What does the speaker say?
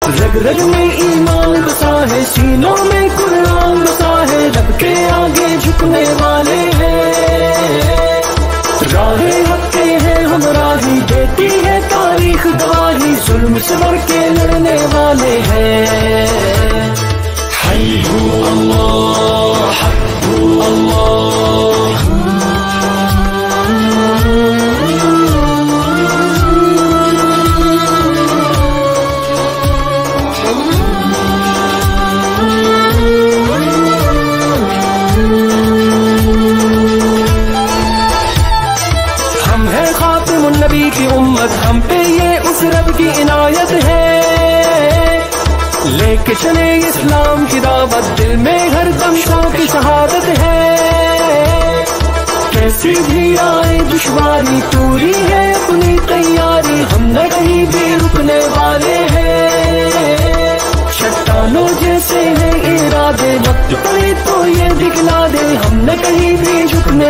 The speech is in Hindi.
रग रग में ईमान बसा है, सीनों में कुरान बसा है, रब के आगे झुकने वाले हैं। राहे हक के हैं हम राही, देती है तारीख गवाही, जुल्म से बढ़ के लड़ने वाले हैं। हब्बु अल्लाह, हब्बु अल्लाह। नबी की उम्मत, हम पे ये उस रब की इनायत है। लेके चले इस्लाम की दावत, दिल में हर दम की शहादत है। कैसी भी आए दुश्वारी, पूरी है अपनी तैयारी, हम न कहीं भी रुकने वाले हैं। चट्टानों जैसे हैं इरादे, वक्त पड़े तो ये दिखला दे, हम न कहीं भी झुकने